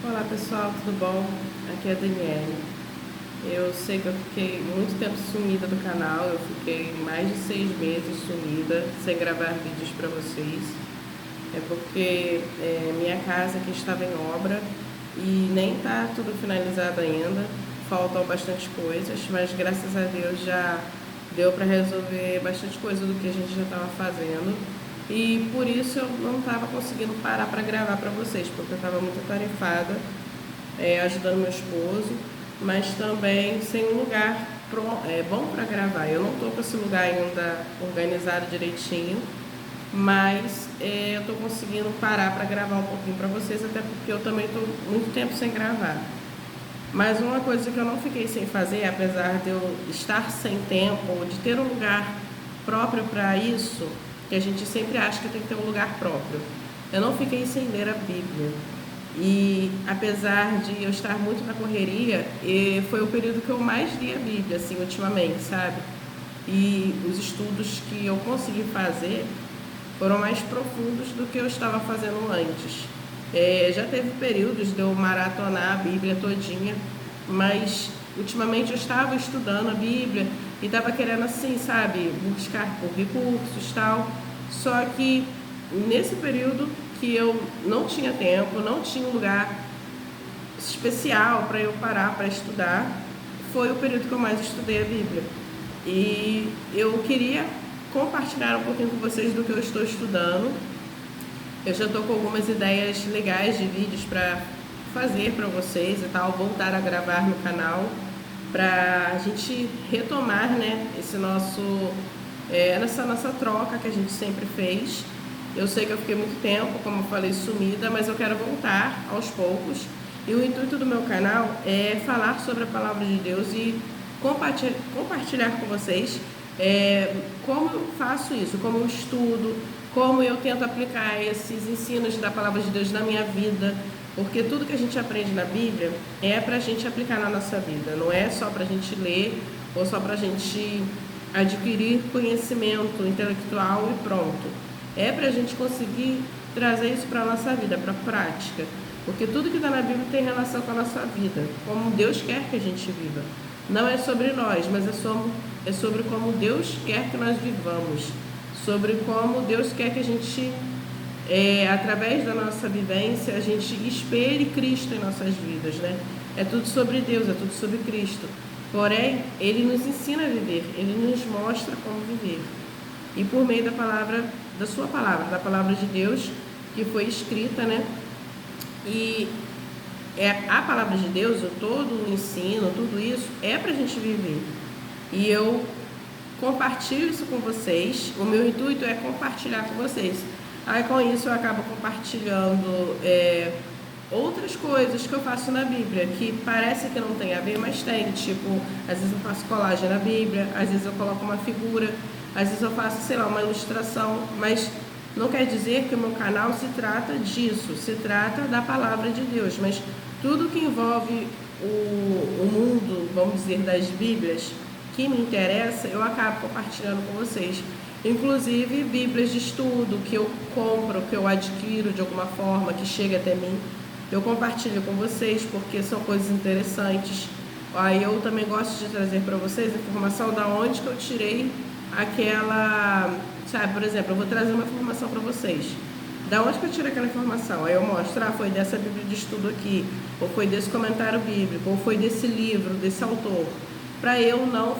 Olá pessoal, tudo bom? Aqui é a Daniele. Eu sei que eu fiquei muito tempo sumida do canal, eu fiquei mais de 6 meses sumida, sem gravar vídeos para vocês. É porque minha casa aqui estava em obra e nem está tudo finalizado ainda, faltam bastante coisas, mas graças a Deus já deu para resolver bastante coisa do que a gente já estava fazendo. E por isso eu não estava conseguindo parar para gravar para vocês, porque eu estava muito atarefada, ajudando meu esposo, mas também sem um lugar bom para gravar. Eu não estou com esse lugar ainda organizado direitinho, mas eu estou conseguindo parar para gravar um pouquinho para vocês, até porque eu também estou muito tempo sem gravar. Mas uma coisa que eu não fiquei sem fazer, apesar de eu estar sem tempo, de ter um lugar próprio para isso, que a gente sempre acha que tem que ter um lugar próprio, eu não fiquei sem ler a Bíblia. E apesar de eu estar muito na correria, foi o período que eu mais li a Bíblia, assim, ultimamente, sabe? E os estudos que eu consegui fazer foram mais profundos do que eu estava fazendo antes. Já teve períodos de eu maratonar a Bíblia todinha, mas ultimamente eu estava estudando a Bíblia e estava querendo, assim, sabe, buscar por recursos e tal. Só que nesse período que eu não tinha tempo, não tinha um lugar especial para eu parar para estudar, foi o período que eu mais estudei a Bíblia. E eu queria compartilhar um pouquinho com vocês do que eu estou estudando. Eu já estou com algumas ideias legais de vídeos para fazer para vocês e tal, voltar a gravar no canal, para a gente retomar, né, essa nossa troca que a gente sempre fez. Eu sei que eu fiquei muito tempo, como eu falei, sumida, mas eu quero voltar aos poucos. E o intuito do meu canal é falar sobre a palavra de Deus e compartilhar com vocês como eu faço isso, como eu estudo, como eu tento aplicar esses ensinos da palavra de Deus na minha vida, porque tudo que a gente aprende na Bíblia é para a gente aplicar na nossa vida, não é só para a gente ler ou só para a gente adquirir conhecimento intelectual e pronto. É para a gente conseguir trazer isso para a nossa vida, para a prática, porque tudo que está na Bíblia tem relação com a nossa vida, como Deus quer que a gente viva. Não é sobre nós, mas é sobre como Deus quer que nós vivamos, sobre como Deus quer que a gente, através da nossa vivência, a gente espelhe Cristo em nossas vidas, né? É tudo sobre Deus, é tudo sobre Cristo. Porém, Ele nos ensina a viver, Ele nos mostra como viver. E por meio da palavra, da sua palavra, da palavra de Deus, que foi escrita, né? E a palavra de Deus, todo o ensino, tudo isso, é para a gente viver. E eu compartilho isso com vocês, o meu intuito é compartilhar com vocês. Aí com isso eu acabo compartilhando outras coisas que eu faço na Bíblia, que parece que não tem a ver, mas tem. Tipo, às vezes eu faço colagem na Bíblia, às vezes eu coloco uma figura, às vezes eu faço, sei lá, uma ilustração, mas não quer dizer que o meu canal se trata disso, se trata da palavra de Deus, mas tudo que envolve o mundo, vamos dizer, das Bíblias, que me interessa, eu acabo compartilhando com vocês. Inclusive, Bíblias de estudo que eu compro, que eu adquiro de alguma forma, que chega até mim, eu compartilho com vocês, porque são coisas interessantes. Aí eu também gosto de trazer para vocês a informação da onde que eu tirei aquela, sabe, por exemplo, eu vou trazer uma informação para vocês. Da onde que eu tirei aquela informação? Aí eu mostro, foi dessa Bíblia de estudo aqui, ou foi desse comentário bíblico, ou foi desse livro, desse autor, para eu não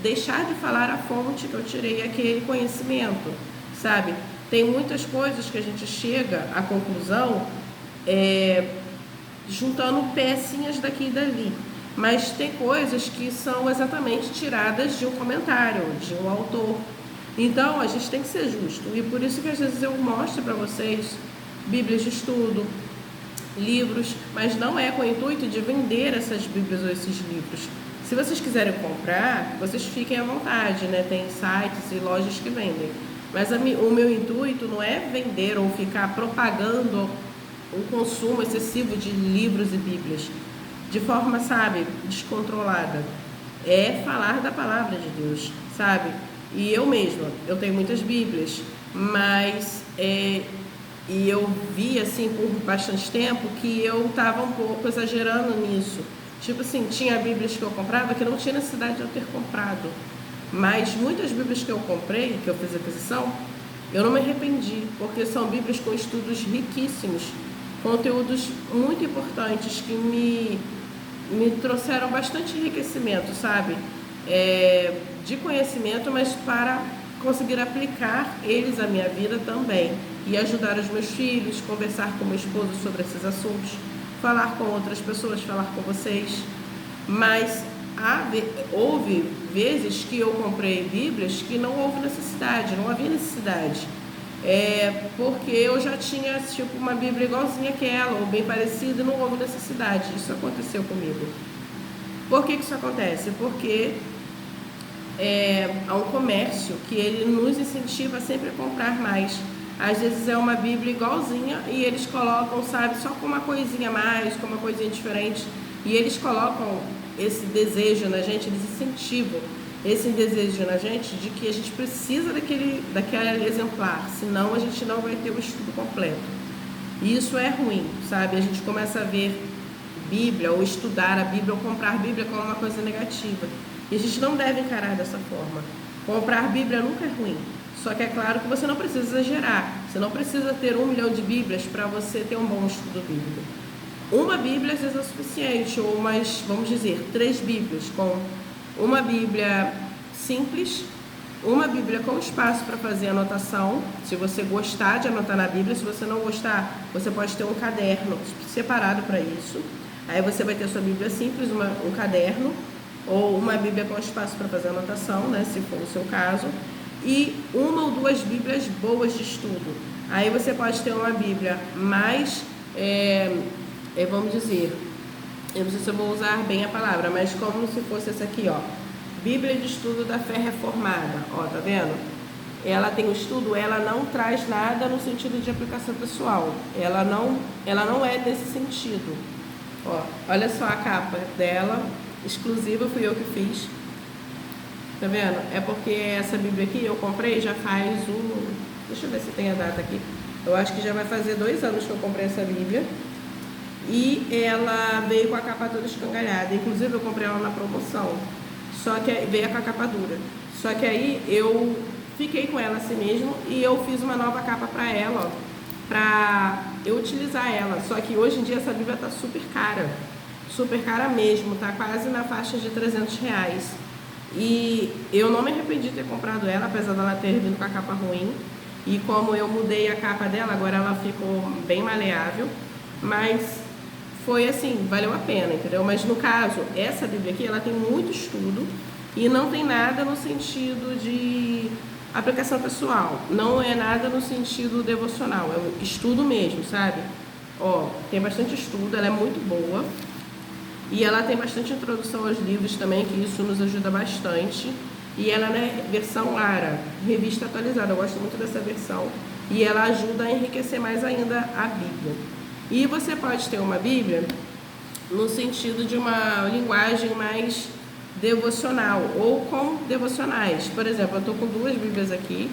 deixar de falar a fonte que eu tirei aquele conhecimento, sabe? Tem muitas coisas que a gente chega à conclusão juntando pecinhas daqui e dali, mas tem coisas que são exatamente tiradas de um comentário, de um autor. Então a gente tem que ser justo, e por isso que às vezes eu mostro para vocês Bíblias de estudo, livros, mas não é com o intuito de vender essas Bíblias ou esses livros. Se vocês quiserem comprar, vocês fiquem à vontade, né? Tem sites e lojas que vendem. Mas o meu intuito não é vender ou ficar propagando o consumo excessivo de livros e Bíblias, de forma, sabe, descontrolada. É falar da palavra de Deus, sabe? E eu mesma, eu tenho muitas Bíblias, mas E eu vi, assim, por bastante tempo, que eu estava um pouco exagerando nisso. Tipo assim, tinha Bíblias que eu comprava que não tinha necessidade de eu ter comprado. Mas muitas Bíblias que eu comprei, que eu fiz aquisição, eu não me arrependi, porque são Bíblias com estudos riquíssimos, conteúdos muito importantes que me trouxeram bastante enriquecimento, sabe? De conhecimento, mas para conseguir aplicar eles à minha vida também. E ajudar os meus filhos, conversar com meu esposo sobre esses assuntos, falar com outras pessoas, falar com vocês. Mas houve vezes que eu comprei Bíblias que não houve necessidade, não havia necessidade. Porque eu já tinha tipo uma Bíblia igualzinha àquela, ou bem parecida, e não houve necessidade. Isso aconteceu comigo. Por que isso acontece? Porque há um comércio que ele nos incentiva sempre a comprar mais. Às vezes é uma Bíblia igualzinha e eles colocam, sabe, só com uma coisinha a mais, com uma coisinha diferente. E eles colocam esse desejo na gente, eles incentivam esse desejo na gente de que a gente precisa daquele exemplar, senão a gente não vai ter o estudo completo. E isso é ruim, sabe? A gente começa a ver Bíblia, ou estudar a Bíblia, ou comprar Bíblia como uma coisa negativa. E a gente não deve encarar dessa forma. Comprar Bíblia nunca é ruim. Só que é claro que você não precisa exagerar. Você não precisa ter 1 milhão de Bíblias para você ter um bom estudo bíblico. Uma Bíblia às vezes é o suficiente, ou umas, vamos dizer, 3 Bíblias, com uma Bíblia simples, uma Bíblia com espaço para fazer anotação, se você gostar de anotar na Bíblia. Se você não gostar, você pode ter um caderno separado para isso. Aí você vai ter a sua Bíblia simples, um caderno, ou uma Bíblia com espaço para fazer anotação, né, se for o seu caso, e 1 ou 2 Bíblias boas de estudo. Aí você pode ter uma Bíblia mais, vamos dizer, eu não sei se eu vou usar bem a palavra, mas como se fosse essa aqui, ó, Bíblia de Estudo da Fé Reformada, ó, tá vendo? Ela tem o estudo, ela não traz nada no sentido de aplicação pessoal, ela não é desse sentido. Ó, olha só a capa dela, exclusiva, fui eu que fiz. Tá vendo? É porque essa Bíblia aqui eu comprei já faz deixa eu ver se tem a data aqui. Eu acho que já vai fazer 2 anos que eu comprei essa Bíblia. E ela veio com a capa toda escangalhada. Inclusive eu comprei ela na promoção. Só que veio com a capa dura. Só que aí eu fiquei com ela assim mesmo e eu fiz uma nova capa para ela, ó, para eu utilizar ela. Só que hoje em dia essa Bíblia tá super cara mesmo, tá quase na faixa de R$300. E eu não me arrependi de ter comprado ela, apesar dela ter vindo com a capa ruim. E como eu mudei a capa dela, agora ela ficou bem maleável. Mas foi assim, valeu a pena, entendeu? Mas no caso, essa Bíblia aqui, ela tem muito estudo e não tem nada no sentido de aplicação pessoal. Não é nada no sentido devocional, é um estudo mesmo, sabe? Ó, tem bastante estudo, ela é muito boa. E ela tem bastante introdução aos livros também, que isso nos ajuda bastante. E ela é versão Lara, revista atualizada. Eu gosto muito dessa versão. E ela ajuda a enriquecer mais ainda a Bíblia. E você pode ter uma Bíblia no sentido de uma linguagem mais devocional, ou com devocionais. Por exemplo, eu estou com 2 Bíblias aqui,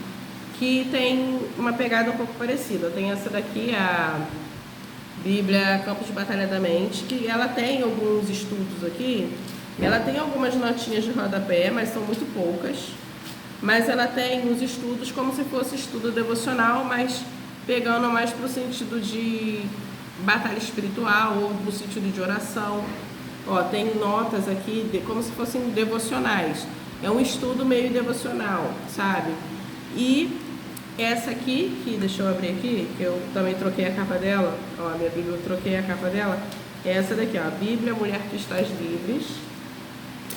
que tem uma pegada um pouco parecida. Eu tenho essa daqui, a Bíblia Campos de Batalha da Mente, que ela tem alguns estudos aqui, ela tem algumas notinhas de rodapé, mas são muito poucas, mas ela tem os estudos como se fosse estudo devocional, mas pegando mais para o sentido de batalha espiritual ou no sentido de oração. Ó, tem notas aqui como se fossem devocionais, é um estudo meio devocional, sabe? E essa aqui, que deixa eu abrir aqui, que eu também troquei a capa dela, ó, a minha Bíblia eu troquei a capa dela, é essa daqui, ó, Bíblia Mulher que Estás Livres.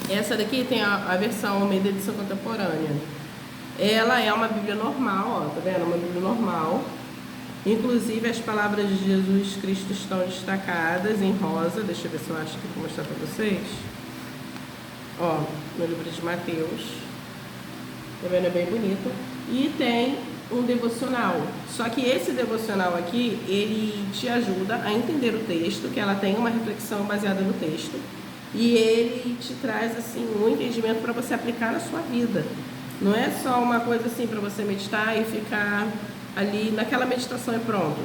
Essa daqui tem a versão Almeida edição contemporânea. Ela é uma Bíblia normal, ó, tá vendo? Uma Bíblia normal. Inclusive as palavras de Jesus Cristo estão destacadas em rosa. Deixa eu ver se eu acho que vou mostrar para vocês. Ó, no livro de Mateus. Tá vendo? É bem bonito. E tem um devocional. Só que esse devocional aqui, ele te ajuda a entender o texto, que ela tem uma reflexão baseada no texto. E ele te traz assim um entendimento para você aplicar na sua vida. Não é só uma coisa assim para você meditar e ficar ali naquela meditação e pronto.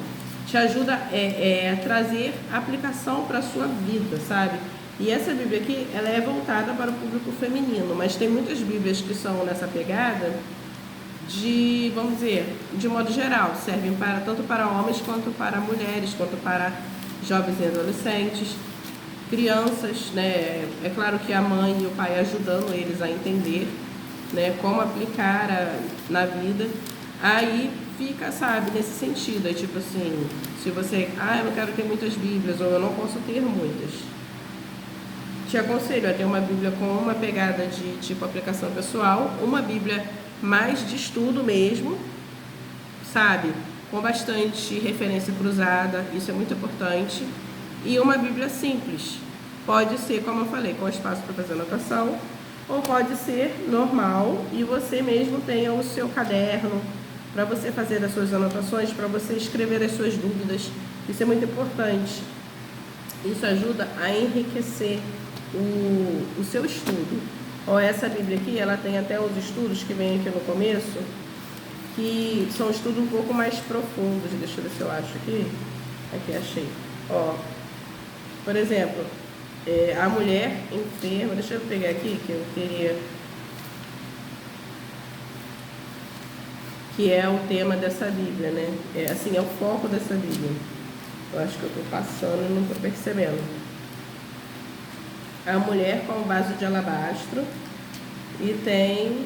Te ajuda a trazer aplicação para a sua vida, sabe? E essa Bíblia aqui, ela é voltada para o público feminino, mas tem muitas Bíblias que são nessa pegada de, vamos dizer, de modo geral, servem para tanto para homens quanto para mulheres, quanto para jovens e adolescentes, crianças, né? É claro que a mãe e o pai ajudando eles a entender, né, como aplicar na vida. Aí fica, sabe, nesse sentido, é tipo assim, se você, eu não quero ter muitas Bíblias, ou eu não posso ter muitas, te aconselho a ter uma Bíblia com uma pegada de tipo aplicação pessoal, uma Bíblia mais de estudo mesmo, sabe, com bastante referência cruzada, isso é muito importante, e uma Bíblia simples, pode ser, como eu falei, com espaço para fazer anotação, ou pode ser normal e você mesmo tenha o seu caderno para você fazer as suas anotações, para você escrever as suas dúvidas. Isso é muito importante. Isso ajuda a enriquecer o seu estudo. Ó, essa Bíblia aqui, ela tem até os estudos que vem aqui no começo, que são estudos um pouco mais profundos. Deixa eu ver se eu acho aqui. Aqui, achei. Ó, por exemplo, a mulher enferma, deixa eu pegar aqui que eu queria, que é o tema dessa Bíblia, né? Assim, é o foco dessa Bíblia. Eu acho que eu estou passando e não estou percebendo. A mulher com um vaso de alabastro e tem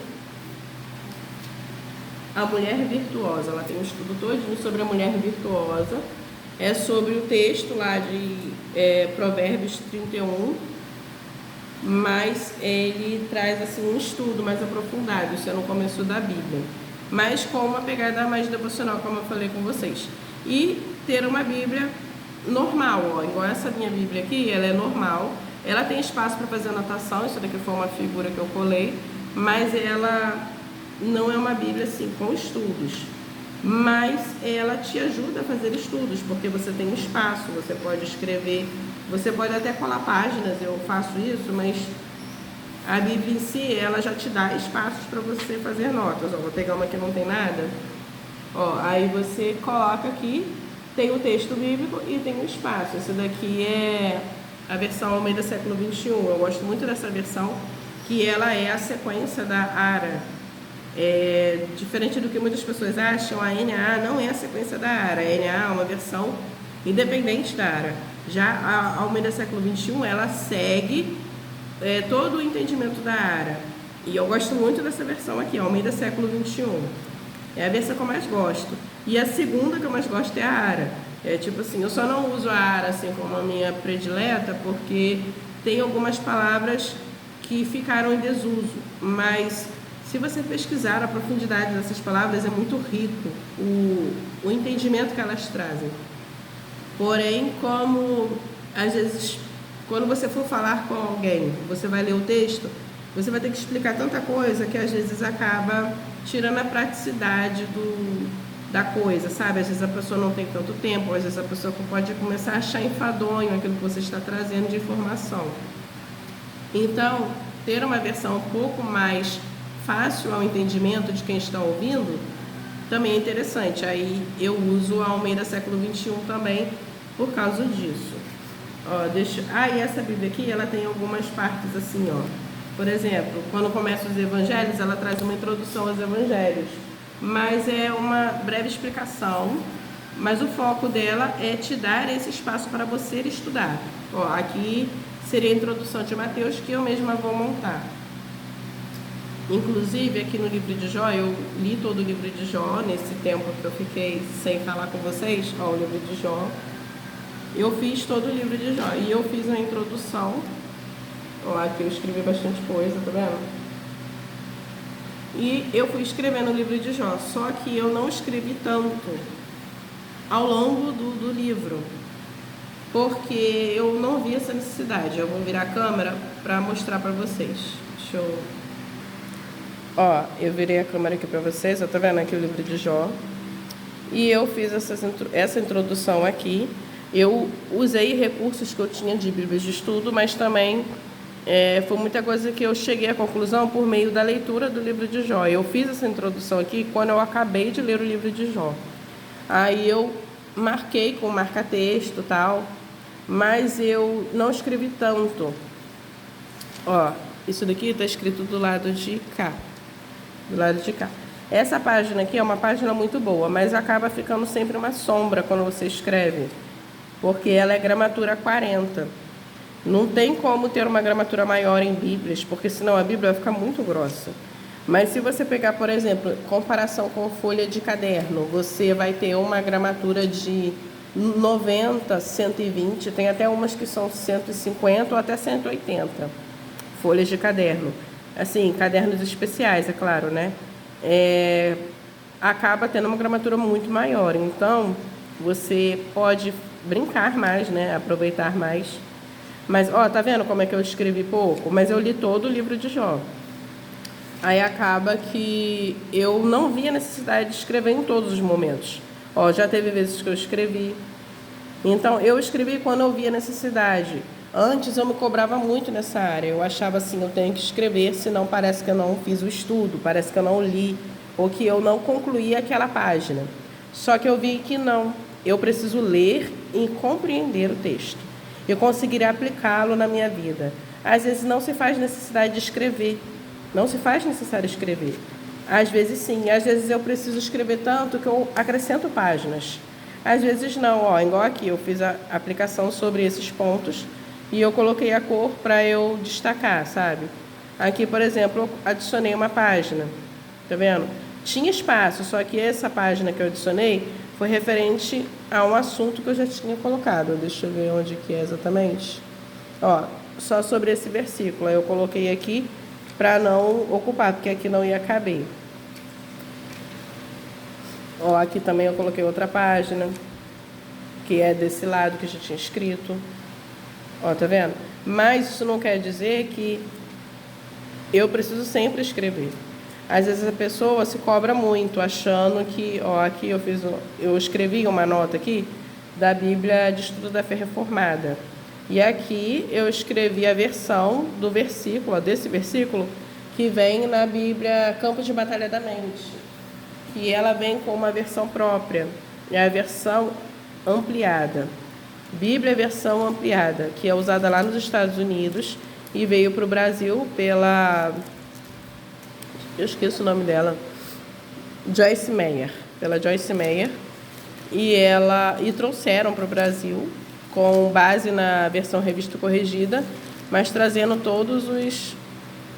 a mulher virtuosa. Ela tem um estudo todinho sobre a mulher virtuosa. É sobre o texto lá de Provérbios 31, mas ele traz assim um estudo mais aprofundado, isso é no começo da Bíblia, mas com uma pegada mais devocional, como eu falei com vocês. E ter uma Bíblia normal, ó, igual essa minha Bíblia aqui, ela é normal, ela tem espaço para fazer anotação, isso daqui foi uma figura que eu colei, mas ela não é uma Bíblia assim com estudos. Mas ela te ajuda a fazer estudos, porque você tem um espaço, você pode escrever, você pode até colar páginas, eu faço isso, mas a Bíblia em si, ela já te dá espaços para você fazer notas. Ó, vou pegar uma que não tem nada. Ó, aí você coloca aqui, tem o texto bíblico e tem o espaço. Esse daqui é a versão Almeida século XXI. Eu gosto muito dessa versão, que ela é a sequência da ARA. Diferente do que muitas pessoas acham, a NAA não é a sequência da ARA. A NAA é uma versão independente da ARA. Já a Almeida século XXI, ela segue todo o entendimento da ARA. E eu gosto muito dessa versão aqui, Almeida século XXI. É a versão que eu mais gosto. E a segunda que eu mais gosto é a ARA. É tipo assim, eu só não uso a ARA assim como a minha predileta, porque tem algumas palavras que ficaram em desuso, mas se você pesquisar a profundidade dessas palavras, é muito rico o entendimento que elas trazem. Porém, como às vezes, quando você for falar com alguém, você vai ler o texto, você vai ter que explicar tanta coisa que às vezes acaba tirando a praticidade da coisa, sabe? Às vezes a pessoa não tem tanto tempo, às vezes a pessoa pode começar a achar enfadonho aquilo que você está trazendo de informação. Então, ter uma versão um pouco mais fácil ao entendimento de quem está ouvindo também é interessante. Aí eu uso a Almeida século XXI também por causa disso. Ó, e essa Bíblia aqui, ela tem algumas partes assim, ó. Por exemplo, quando começa os evangelhos, ela traz uma introdução aos evangelhos, mas é uma breve explicação, mas o foco dela é te dar esse espaço para você estudar. Ó, aqui seria a introdução de Mateus, que eu mesma vou montar. Inclusive, aqui no livro de Jó, eu li todo o livro de Jó, nesse tempo que eu fiquei sem falar com vocês, ó, o livro de Jó. Eu fiz todo o livro de Jó e eu fiz uma introdução. Ó, aqui eu escrevi bastante coisa, tá vendo? E eu fui escrevendo o livro de Jó, só que eu não escrevi tanto ao longo do livro, porque eu não vi essa necessidade. Eu vou virar a câmera para mostrar para vocês. Deixa eu... Ó, eu virei a câmera aqui para vocês, ó, tá vendo aqui o livro de Jó? E eu fiz essa introdução aqui. Eu usei recursos que eu tinha de Bíblias de estudo, mas também foi muita coisa que eu cheguei à conclusão por meio da leitura do livro de Jó. Eu fiz essa introdução aqui quando eu acabei de ler o livro de Jó. Aí eu marquei com marca-texto e tal, mas eu não escrevi tanto. Ó, isso daqui está escrito do lado de cá. Do lado de cá. Essa página aqui é uma página muito boa, mas acaba ficando sempre uma sombra quando você escreve, porque ela é gramatura 40. Não tem como ter uma gramatura maior em Bíblias, porque senão a Bíblia vai ficar muito grossa. Mas se você pegar, por exemplo, comparação com folha de caderno, você vai ter uma gramatura de 90, 120, tem até umas que são 150 ou até 180 folhas de caderno. Assim, cadernos especiais, é claro, né? Acaba tendo uma gramatura muito maior. Então, você pode brincar mais, né? Aproveitar mais. Mas, ó, tá vendo como é que eu escrevi pouco? Mas eu li todo o livro de Jó. Aí acaba que eu não vi a necessidade de escrever em todos os momentos. Ó, já teve vezes que eu escrevi. Então, eu escrevi quando eu vi a necessidade. Antes eu me cobrava muito nessa área. Eu achava assim, eu tenho que escrever, senão parece que eu não fiz o estudo, parece que eu não li, ou que eu não concluí aquela página. Só que eu vi que não. Eu preciso ler e compreender o texto. Eu conseguirei aplicá-lo na minha vida. Às vezes não se faz necessidade de escrever. Não se faz necessário escrever. Às vezes sim. Às vezes eu preciso escrever tanto que eu acrescento páginas. Às vezes não. Ó, igual aqui, eu fiz a aplicação sobre esses pontos e eu coloquei a cor para eu destacar, sabe? Aqui, por exemplo, eu adicionei uma página. Tá vendo? Tinha espaço, só que essa página que eu adicionei foi referente a um assunto que eu já tinha colocado. Deixa eu ver onde que é exatamente. Ó, só sobre esse versículo. Eu coloquei aqui para não ocupar, porque aqui não ia caber. Ó, aqui também eu coloquei outra página, que é desse lado que eu já tinha escrito. Ó, tá vendo? Mas isso não quer dizer que eu preciso sempre escrever. Às vezes a pessoa se cobra muito, achando que, ó, aqui eu escrevi uma nota aqui da Bíblia de Estudo da Fé Reformada. E aqui eu escrevi a versão do versículo, ó, desse versículo, que vem na Bíblia Campo de Batalha da Mente. E ela vem com uma versão própria, é a versão ampliada. Bíblia versão ampliada, que é usada lá nos Estados Unidos e veio para o Brasil pela... eu esqueço o nome dela, Joyce Meyer, pela Joyce Meyer, e trouxeram para o Brasil com base na versão revista corrigida, mas trazendo todos os...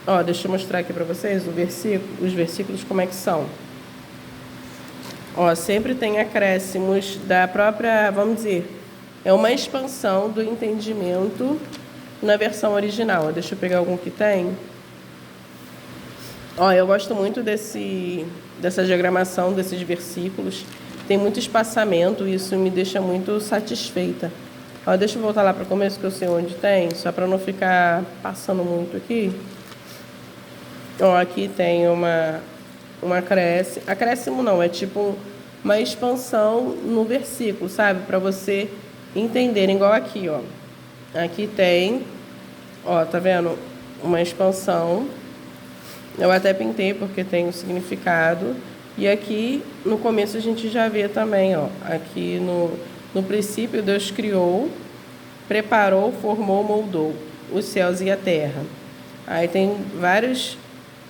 Ó, deixa eu mostrar aqui para vocês os versículos como é que são. Ó, sempre tem acréscimos da própria, vamos dizer, é uma expansão do entendimento na versão original. Ó, deixa eu pegar algum que tem. Ó, eu gosto muito dessa diagramação desses versículos. Tem muito espaçamento e isso me deixa muito satisfeita. Ó, deixa eu voltar lá para o começo, que eu sei onde tem, só para não ficar passando muito aqui. Ó, aqui tem um acréscimo. Acréscimo não, é tipo uma expansão no versículo, sabe? Para você entender, igual aqui, ó. Aqui tem, ó, tá vendo? Uma expansão. Eu até pintei porque tem um significado. E aqui no começo a gente já vê também, ó. Aqui no princípio Deus criou, preparou, formou, moldou os céus e a terra. Aí tem vários,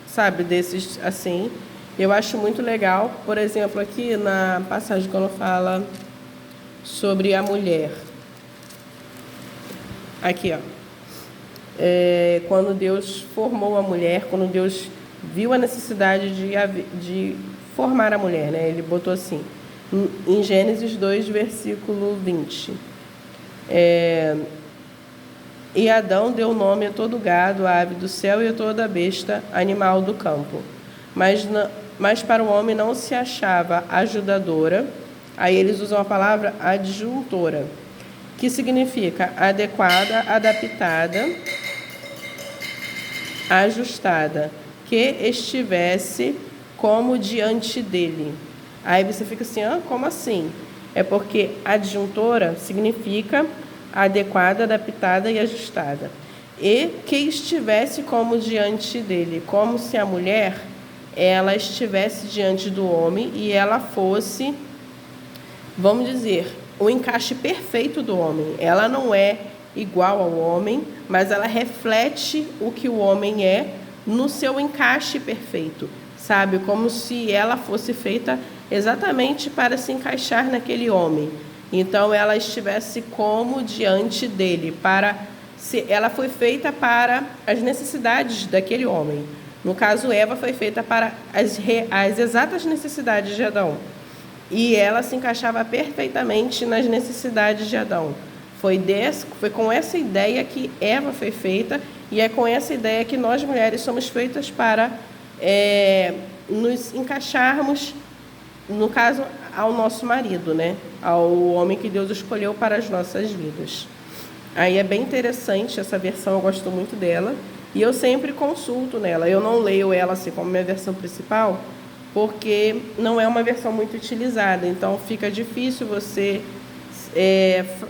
sabe, desses assim. Eu acho muito legal, por exemplo, aqui na passagem quando fala sobre a mulher. Aqui, ó. Quando Deus formou a mulher, quando Deus viu a necessidade de formar a mulher, né? Ele botou assim, em Gênesis 2, versículo 20. E Adão deu nome a todo gado, a ave do céu e a toda besta, animal do campo. Mas para o homem não se achava ajudadora. Aí eles usam a palavra adjuntora, que significa adequada, adaptada, ajustada, que estivesse como diante dele. Aí você fica assim, como assim? É porque adjuntora significa adequada, adaptada e ajustada. E que estivesse como diante dele, como se a mulher ela estivesse diante do homem e ela fosse vamos dizer, o encaixe perfeito do homem. Ela não é igual ao homem, mas ela reflete o que o homem é no seu encaixe perfeito, sabe? Como se ela fosse feita exatamente para se encaixar naquele homem. Então ela estivesse como diante dele, ela foi feita para as necessidades daquele homem. No caso, Eva foi feita para as exatas necessidades de Adão. E ela se encaixava perfeitamente nas necessidades de Adão. Foi com essa ideia que Eva foi feita, e é com essa ideia que nós mulheres somos feitas para nos encaixarmos, no caso, ao nosso marido, né? Ao homem que Deus escolheu para as nossas vidas. Aí é bem interessante essa versão, eu gosto muito dela, e eu sempre consulto nela. Eu não leio ela assim como minha versão principal, porque não é uma versão muito utilizada, então fica difícil você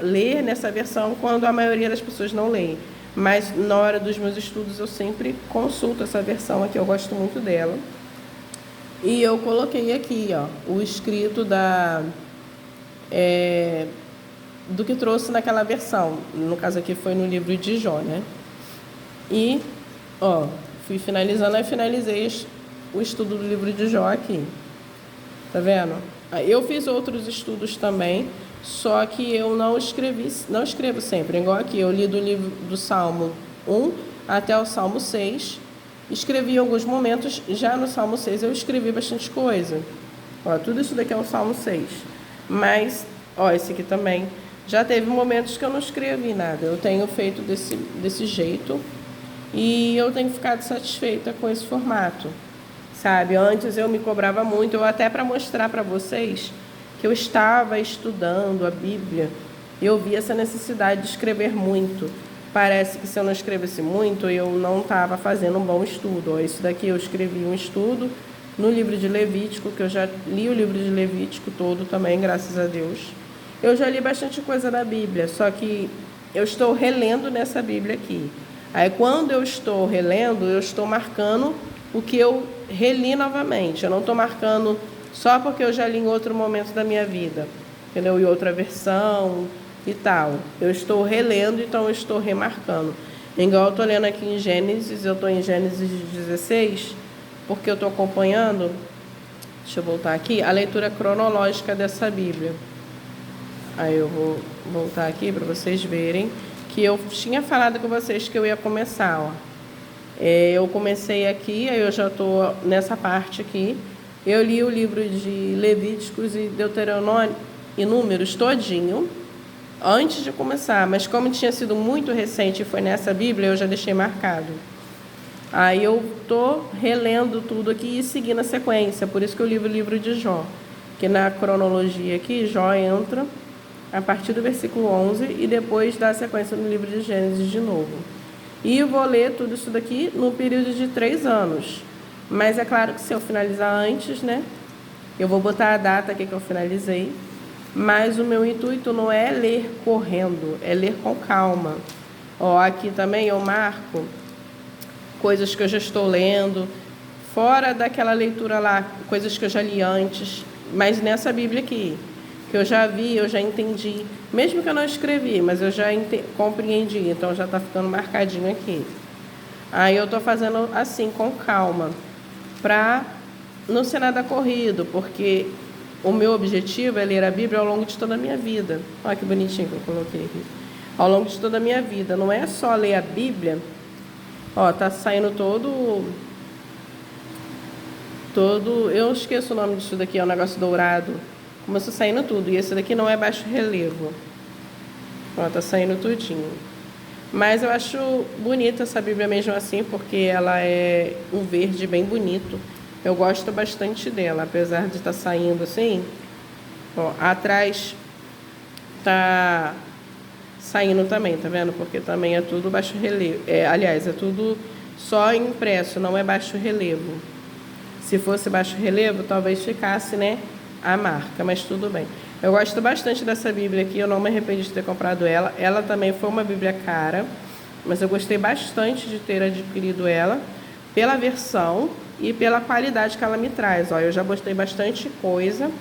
ler nessa versão quando a maioria das pessoas não lê. Mas na hora dos meus estudos eu sempre consulto essa versão aqui, eu gosto muito dela. E eu coloquei aqui, ó, o escrito do que trouxe naquela versão. No caso aqui foi no livro de Jó, né? E, ó, fui finalizando, aí finalizei o estudo do livro de Jó aqui. Tá vendo? Eu fiz outros estudos também, só que eu não escrevo sempre. Igual aqui, eu li do livro do Salmo 1 até o Salmo 6. Escrevi em alguns momentos, já no Salmo 6 eu escrevi bastante coisa. Ó, tudo isso daqui é o Salmo 6. Mas, ó, esse aqui também. Já teve momentos que eu não escrevi nada. Eu tenho feito desse jeito e eu tenho ficado satisfeita com esse formato, sabe? Antes eu me cobrava muito, até para mostrar para vocês que eu estava estudando a Bíblia, eu vi essa necessidade de escrever muito. Parece que se eu não escrevesse muito, eu não estava fazendo um bom estudo. Ó, isso daqui eu escrevi um estudo no livro de Levítico, que eu já li o livro de Levítico todo também, graças a Deus. Eu já li bastante coisa da Bíblia, só que eu estou relendo nessa Bíblia aqui. Aí quando eu estou relendo, eu estou marcando o que eu reli novamente. Eu não estou marcando só porque eu já li em outro momento da minha vida, entendeu? Em outra versão e tal. Eu estou relendo, então eu estou remarcando. Igual eu estou lendo aqui em Gênesis, eu estou em Gênesis 16, porque eu estou acompanhando, deixa eu voltar aqui, a leitura cronológica dessa Bíblia. Aí eu vou voltar aqui para vocês verem que eu tinha falado com vocês que eu ia começar, ó. Eu comecei aqui, aí eu já estou nessa parte aqui. Eu li o livro de Levíticos e Deuteronômio e Números todinho antes de começar, mas como tinha sido muito recente e foi nessa Bíblia, eu já deixei marcado. Aí eu estou relendo tudo aqui e seguindo a sequência, por isso que eu li o livro de Jó, que na cronologia aqui, Jó entra a partir do versículo 11 e depois dá a sequência no livro de Gênesis de novo. E eu vou ler tudo isso daqui no período de 3 anos. Mas é claro que se eu finalizar antes, né? Eu vou botar a data aqui que eu finalizei. Mas o meu intuito não é ler correndo, é ler com calma. Ó, aqui também eu marco coisas que eu já estou lendo, fora daquela leitura lá, coisas que eu já li antes, mas nessa Bíblia aqui, que eu já vi, eu já entendi, mesmo que eu não escrevi, mas eu já compreendi, então já está ficando marcadinho aqui. Aí eu estou fazendo assim, com calma, para não ser nada corrido, porque o meu objetivo é ler a Bíblia ao longo de toda a minha vida. Olha que bonitinho que eu coloquei aqui. Ao longo de toda a minha vida, não é só ler a Bíblia. Ó, tá saindo todo, eu esqueço o nome disso daqui, é um negócio dourado. Começou saindo tudo, e esse daqui não é baixo relevo. Ó, tá saindo tudinho. Mas eu acho bonita essa Bíblia mesmo assim, porque ela é um verde bem bonito. Eu gosto bastante dela, apesar de estar saindo assim. Ó, atrás tá saindo também, tá vendo? Porque também é tudo baixo relevo. Aliás, é tudo só impresso, não é baixo relevo. Se fosse baixo relevo, talvez ficasse, né, a marca, mas tudo bem. Eu gosto bastante dessa Bíblia aqui, eu não me arrependi de ter comprado ela. Ela também foi uma Bíblia cara, mas eu gostei bastante de ter adquirido ela pela versão e pela qualidade que ela me traz. Ó, eu já gostei bastante coisa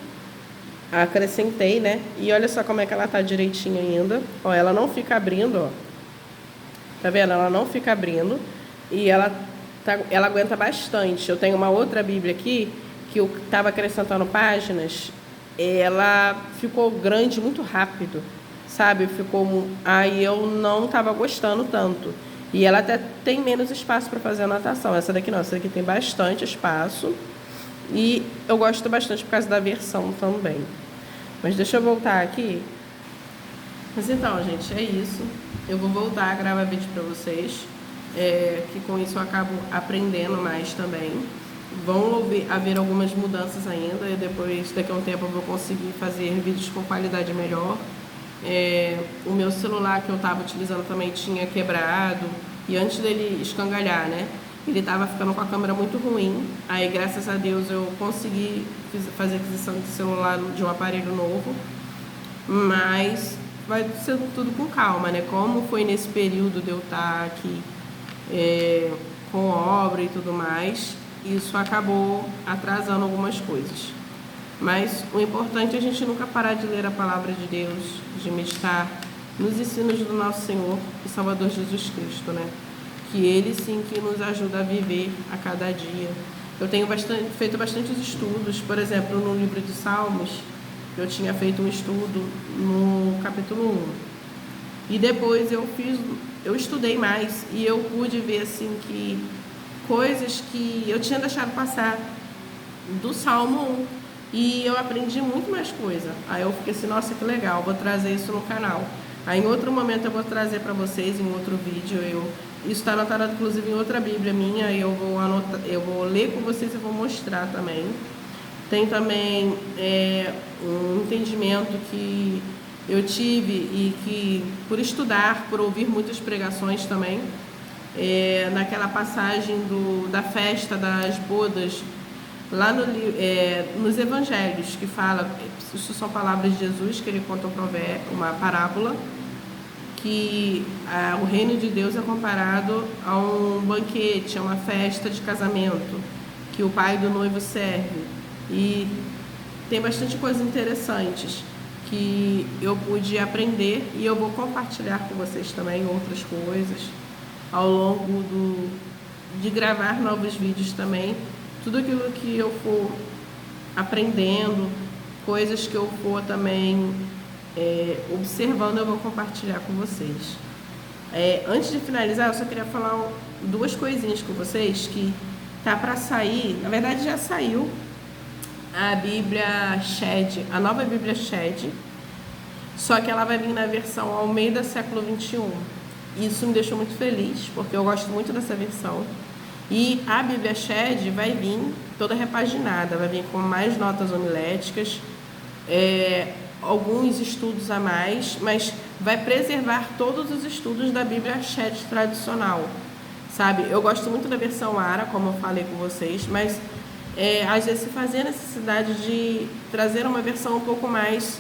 acrescentei, né? E olha só como é que ela tá direitinho ainda. Ó, ela não fica abrindo, ó. Tá vendo? Ela não fica abrindo. E ela aguenta bastante. Eu tenho uma outra Bíblia aqui, que eu tava acrescentando páginas. Ela ficou grande muito rápido, sabe? Aí eu não tava gostando tanto. E ela até tem menos espaço para fazer anotação. Essa daqui não, essa daqui tem bastante espaço. E eu gosto bastante por causa da versão também. Mas deixa eu voltar aqui. Mas então, gente, é isso. Eu vou voltar a gravar vídeo para vocês. Que com isso eu acabo aprendendo mais também. Vão haver algumas mudanças ainda. E depois, daqui a um tempo, eu vou conseguir fazer vídeos com qualidade melhor. O meu celular que eu estava utilizando também tinha quebrado. E antes dele escangalhar, né? Ele estava ficando com a câmera muito ruim. Aí, graças a Deus, eu consegui fazer aquisição de celular de um aparelho novo. Mas vai ser tudo com calma, né? Como foi nesse período de eu estar aqui com obra e tudo mais, isso acabou atrasando algumas coisas. Mas o importante é a gente nunca parar de ler a palavra de Deus, de meditar nos ensinos do nosso Senhor e Salvador Jesus Cristo, né? Que Ele sim que nos ajuda a viver a cada dia. Eu tenho feito bastantes estudos, por exemplo, no livro de Salmos, eu tinha feito um estudo no capítulo 1. E depois eu estudei mais e eu pude ver assim que coisas que eu tinha deixado passar do Salmo 1. E eu aprendi muito mais coisa. Aí eu fiquei assim, nossa, que legal, vou trazer isso no canal. Aí em outro momento eu vou trazer para vocês, em outro vídeo, isso está anotado inclusive em outra Bíblia minha, eu vou ler com vocês e vou mostrar também. Tem também um entendimento que eu tive e que, por estudar, por ouvir muitas pregações também, naquela passagem da festa das bodas, lá nos evangelhos, que fala, isso são palavras de Jesus, que ele conta uma parábola, que o reino de Deus é comparado a um banquete, a uma festa de casamento, que o pai do noivo serve. E tem bastante coisas interessantes que eu pude aprender e eu vou compartilhar com vocês também outras coisas ao longo de gravar novos vídeos também. Tudo aquilo que eu for aprendendo, coisas que eu for também observando, eu vou compartilhar com vocês. Antes de finalizar, eu só queria falar duas coisinhas com vocês que tá para sair, na verdade já saiu, a Bíblia Shed, a nova Bíblia Shed, só que ela vai vir na versão Almeida século 21. Isso me deixou muito feliz, porque eu gosto muito dessa versão. E a Bíblia Shed vai vir toda repaginada, vai vir com mais notas homiléticas, alguns estudos a mais, mas vai preservar todos os estudos da Bíblia Shed tradicional, sabe? Eu gosto muito da versão ARA, como eu falei com vocês, mas às vezes se fazia necessidade de trazer uma versão um pouco mais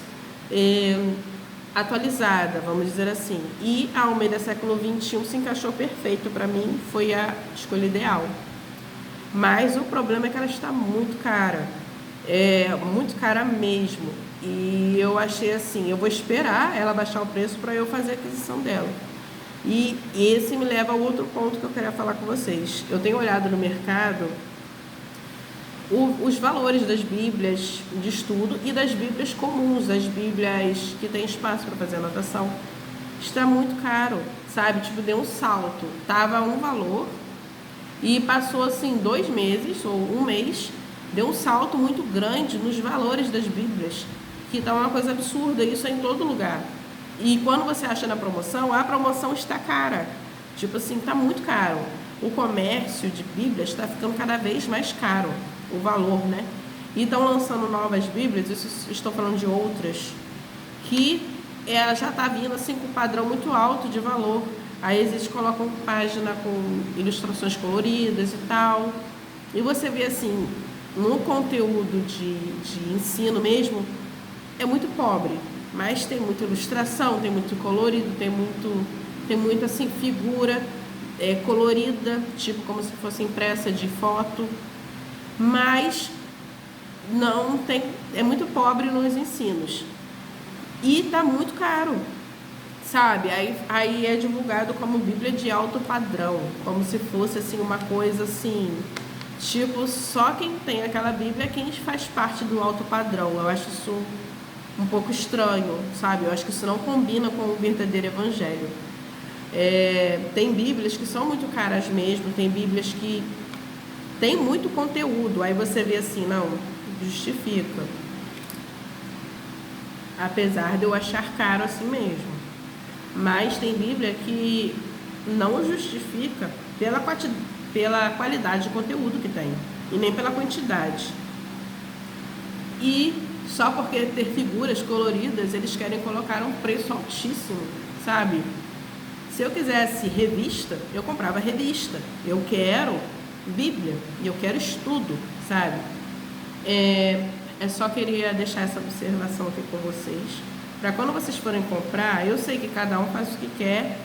atualizada, vamos dizer assim. E a Almeida século 21 se encaixou perfeito para mim, foi a escolha ideal. Mas o problema é que ela está muito cara, muito cara mesmo. E eu achei assim, eu vou esperar ela baixar o preço para eu fazer a aquisição dela. E esse me leva ao outro ponto que eu queria falar com vocês. Eu tenho olhado no mercado os valores das Bíblias de estudo e das Bíblias comuns, das Bíblias que tem espaço para fazer anotação. Está muito caro, sabe? Tipo, deu um salto. Tava um valor e passou assim 2 meses ou 1 mês, deu um salto muito grande nos valores das Bíblias, que tá uma coisa absurda, isso é em todo lugar. E quando você acha na promoção, a promoção está cara. Tipo assim, tá muito caro. O comércio de Bíblias está ficando cada vez mais caro, o valor, né? E estão lançando novas Bíblias, isso estou falando de outras, que ela já está vindo assim com um padrão muito alto de valor. Aí eles colocam página com ilustrações coloridas e tal. E você vê assim, no conteúdo de ensino mesmo, é muito pobre. Mas tem muita ilustração, tem muito colorido, tem muito assim, figura colorida, tipo como se fosse impressa de foto. Mas não tem, é muito pobre nos ensinos. E tá muito caro, sabe? Aí é divulgado como Bíblia de alto padrão, como se fosse assim uma coisa assim, tipo, só quem tem aquela Bíblia é quem faz parte do alto padrão. Eu acho isso um pouco estranho, sabe? Eu acho que isso não combina com o verdadeiro evangelho. Tem Bíblias que são muito caras mesmo, tem Bíblias que tem muito conteúdo, aí você vê assim, não, justifica. Apesar de eu achar caro assim mesmo. Mas tem Bíblia que não justifica pela qualidade de conteúdo que tem, e nem pela quantidade. E só porque ter figuras coloridas, eles querem colocar um preço altíssimo, sabe? Se eu quisesse revista, eu comprava revista. Eu quero Bíblia e eu quero estudo, sabe? Só queria deixar essa observação aqui com vocês, para quando vocês forem comprar, eu sei que cada um faz o que quer,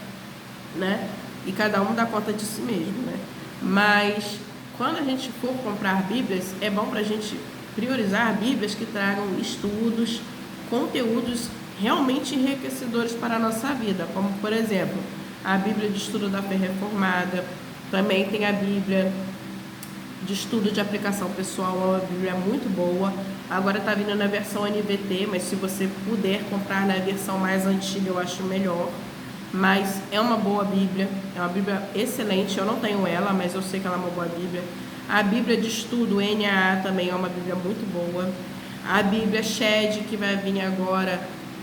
né? E cada um dá conta de si mesmo, né? Mas quando a gente for comprar Bíblias, é bom para a gente priorizar Bíblias que tragam estudos, conteúdos realmente enriquecedores para a nossa vida, como por exemplo, a Bíblia de Estudo da Fé Reformada, também tem a Bíblia de Estudo de Aplicação Pessoal, é uma Bíblia muito boa. Agora está vindo na versão NVT, mas se você puder comprar na versão mais antiga, eu acho melhor. Mas é uma boa Bíblia, é uma Bíblia excelente, eu não tenho ela, mas eu sei que ela é uma boa Bíblia. A Bíblia de Estudo, NAA, também é uma Bíblia muito boa. A Bíblia Shed, que vai vir agora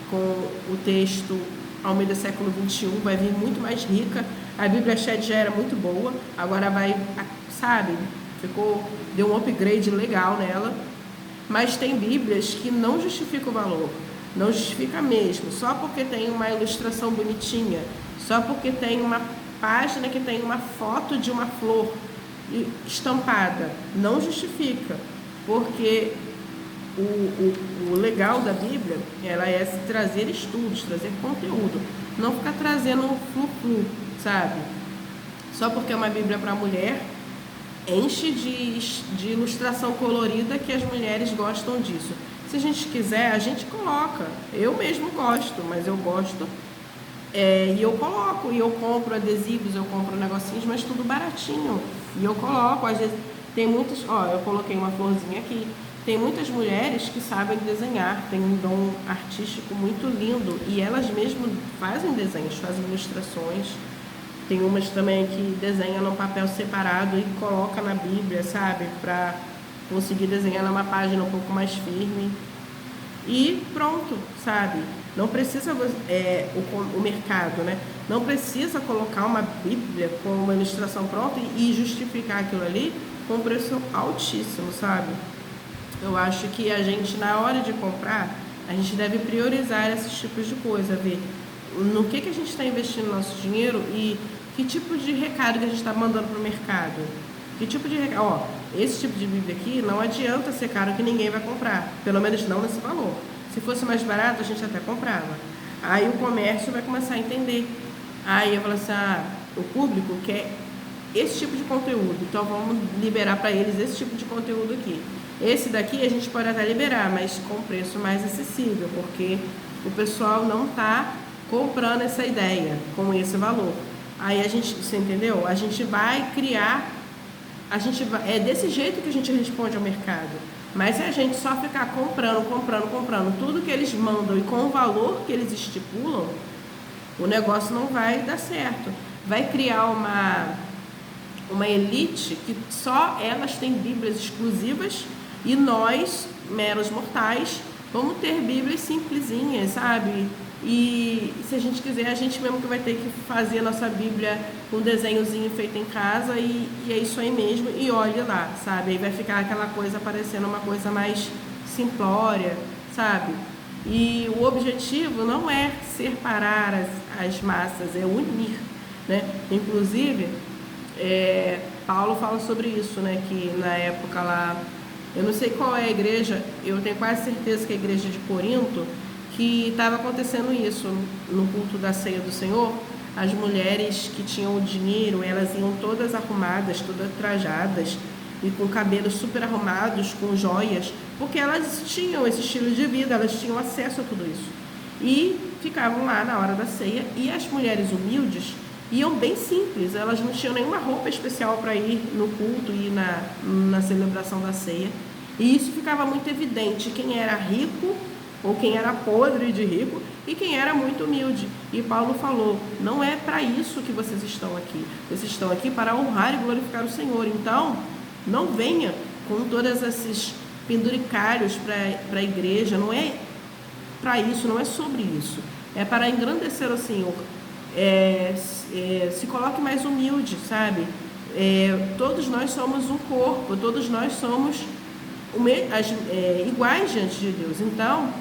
com o texto Almeida século XXI, vai vir muito mais rica. A Bíblia Shed já era muito boa, agora vai, sabe, deu um upgrade legal nela. Mas tem Bíblias que não justificam o valor, não justifica mesmo, só porque tem uma ilustração bonitinha, só porque tem uma página que tem uma foto de uma flor estampada, não justifica, porque o legal da Bíblia, ela é trazer estudos, trazer conteúdo, não ficar trazendo flu-flu, sabe? Só porque é uma Bíblia para mulher, enche de ilustração colorida que as mulheres gostam disso. Se a gente quiser, a gente coloca. Eu mesmo gosto, mas eu gosto. E eu coloco, e eu compro adesivos, eu compro negocinhos, mas tudo baratinho. E eu coloco, às vezes, tem muitas... eu coloquei uma florzinha aqui. Tem muitas mulheres que sabem desenhar, tem um dom artístico muito lindo. E elas mesmas fazem desenhos, fazem ilustrações. Tem umas também que desenham num papel separado e coloca na Bíblia, sabe? Para conseguir desenhar numa página um pouco mais firme. E pronto, sabe? Não precisa, o mercado, né? Não precisa colocar uma Bíblia com uma ilustração pronta e justificar aquilo ali com um preço altíssimo, sabe? Eu acho que a gente, na hora de comprar, a gente deve priorizar esses tipos de coisa, ver no que a gente está investindo nosso dinheiro e que tipo de recado que a gente está mandando para o mercado. Que tipo de recado? Esse tipo de Bíblia aqui não adianta ser caro que ninguém vai comprar, pelo menos não nesse valor. Se fosse mais barato, a gente até comprava. Aí o comércio vai começar a entender. Aí eu falo assim, o público quer esse tipo de conteúdo, então vamos liberar para eles esse tipo de conteúdo aqui. Esse daqui a gente pode até liberar, mas com preço mais acessível, porque o pessoal não está comprando essa ideia com esse valor. Aí a gente, você entendeu? A gente vai criar, é desse jeito que a gente responde ao mercado. Mas se a gente só ficar comprando tudo que eles mandam e com o valor que eles estipulam, o negócio não vai dar certo. Vai criar uma elite que só elas têm Bíblias exclusivas e nós, meros mortais, vamos ter Bíblias simplesinhas, sabe? E se a gente quiser, a gente mesmo que vai ter que fazer a nossa Bíblia com um desenhozinho feito em casa e é isso aí mesmo, e olhe lá, sabe? Aí vai ficar aquela coisa parecendo uma coisa mais simplória, sabe? E o objetivo não é separar as massas, é unir, né? Inclusive, Paulo fala sobre isso, né? Que na época lá, eu não sei qual é a igreja, eu tenho quase certeza que é a igreja de Corinto, que estava acontecendo isso no culto da ceia do Senhor. As mulheres que tinham o dinheiro, elas iam todas arrumadas, todas trajadas, e com cabelos super arrumados, com joias, porque elas tinham esse estilo de vida, elas tinham acesso a tudo isso. E ficavam lá na hora da ceia, e as mulheres humildes iam bem simples, elas não tinham nenhuma roupa especial para ir no culto e na celebração da ceia. E isso ficava muito evidente, quem era rico ou quem era podre de rico e quem era muito humilde. E Paulo falou, não é para isso que vocês estão aqui. Vocês estão aqui para honrar e glorificar o Senhor. Então, não venha com todos esses penduricalhos para a igreja. Não é para isso, não é sobre isso. É para engrandecer o Senhor. Se coloque mais humilde, sabe? Todos nós somos um corpo, todos nós somos iguais diante de Deus. Então,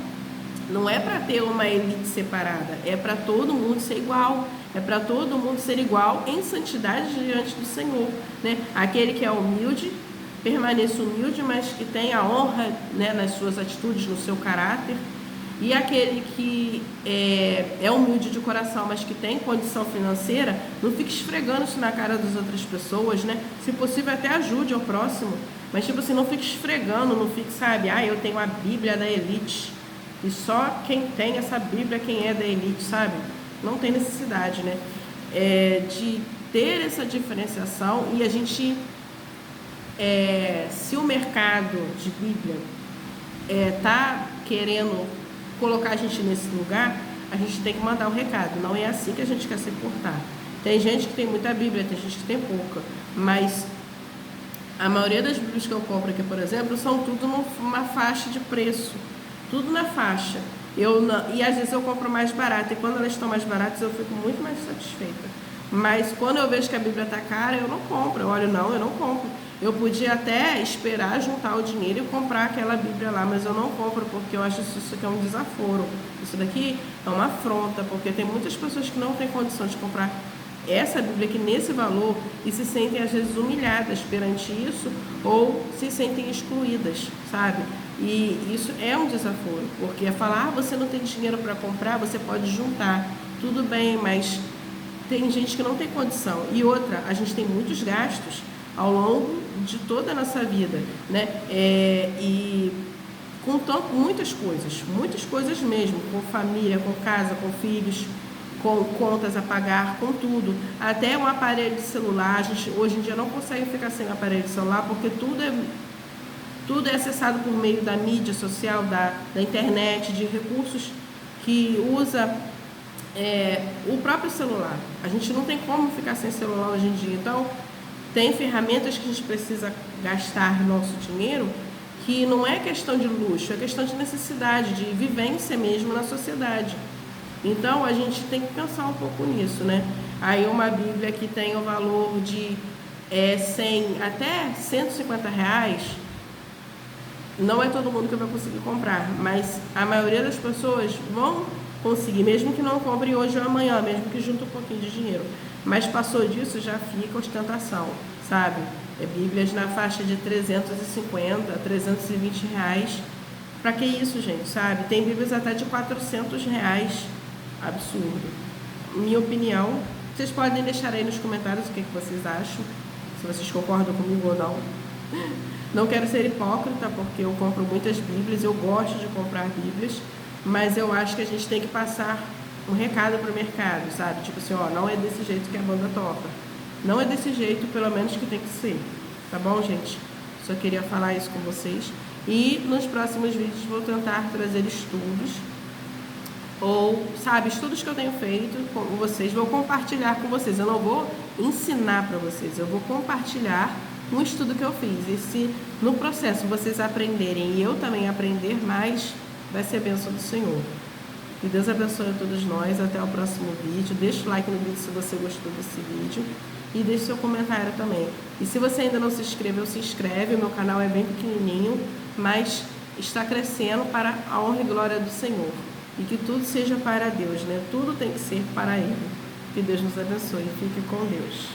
não é para ter uma elite separada, é para todo mundo ser igual, é para todo mundo ser igual em santidade diante do Senhor, né? Aquele que é humilde, permaneça humilde, mas que tenha honra, né, nas suas atitudes, no seu caráter. E aquele que é humilde de coração, mas que tem condição financeira, não fique esfregando isso na cara das outras pessoas, né? Se possível, até ajude ao próximo, mas tipo assim, não fique esfregando, não fique, sabe, eu tenho a Bíblia da elite, e só quem tem essa Bíblia, quem é da elite, sabe? Não tem necessidade, né? De ter essa diferenciação. E a gente, se o mercado de Bíblia tá querendo colocar a gente nesse lugar, a gente tem que mandar o recado. Não é assim que a gente quer se portar. Tem gente que tem muita Bíblia, tem gente que tem pouca, mas a maioria das Bíblias que eu compro aqui, por exemplo, são tudo numa faixa de preço, tudo na faixa. E às vezes eu compro mais barato, e quando elas estão mais baratas eu fico muito mais satisfeita. Mas quando eu vejo que a Bíblia está cara, eu não compro. Eu não compro. Eu podia até esperar juntar o dinheiro e comprar aquela Bíblia lá, mas eu não compro porque eu acho isso aqui é um desaforo. Isso daqui é uma afronta, porque tem muitas pessoas que não têm condição de comprar essa Bíblia aqui nesse valor e se sentem às vezes humilhadas perante isso ou se sentem excluídas, sabe? E isso é um desaforo, porque é falar, você não tem dinheiro para comprar, você pode juntar, tudo bem, mas tem gente que não tem condição. E outra, a gente tem muitos gastos ao longo de toda a nossa vida, né? E com muitas coisas mesmo, com família, com casa, com filhos, com contas a pagar, com tudo, até um aparelho de celular. A gente hoje em dia não consegue ficar sem aparelho de celular, porque tudo é acessado por meio da mídia social, da internet, de recursos que usa o próprio celular. A gente não tem como ficar sem celular hoje em dia. Então, tem ferramentas que a gente precisa gastar nosso dinheiro, que não é questão de luxo, é questão de necessidade, de vivência mesmo na sociedade. Então, a gente tem que pensar um pouco nisso, né? Aí uma Bíblia que tem o valor de 100 até 150 reais, não é todo mundo que vai conseguir comprar, mas a maioria das pessoas vão conseguir, mesmo que não compre hoje ou amanhã, mesmo que junte um pouquinho de dinheiro. Mas passou disso, já fica ostentação, sabe? Bíblias na faixa de 350 a 320 reais. Pra que isso, gente, sabe? Tem Bíblias até de 400 reais. Absurdo. Minha opinião, vocês podem deixar aí nos comentários o que vocês acham, se vocês concordam comigo ou não. Não quero ser hipócrita, porque eu compro muitas Bíblias, eu gosto de comprar Bíblias, mas eu acho que a gente tem que passar um recado para o mercado, sabe? Tipo assim, não é desse jeito que a banda toca. Não é desse jeito, pelo menos que tem que ser. Tá bom, gente? Só queria falar isso com vocês. E nos próximos vídeos vou tentar trazer estudos, estudos que eu tenho feito com vocês, vou compartilhar com vocês. Eu não vou ensinar para vocês, eu vou compartilhar um estudo que eu fiz. E se no processo vocês aprenderem e eu também aprender mais, vai ser a bênção do Senhor. Que Deus abençoe a todos nós. Até o próximo vídeo. Deixa o like no vídeo se você gostou desse vídeo. E deixe seu comentário também. E se você ainda não se inscreveu, se inscreve. O meu canal é bem pequenininho, mas está crescendo para a honra e glória do Senhor. E que tudo seja para Deus, né? Tudo tem que ser para Ele. Que Deus nos abençoe. Fique com Deus.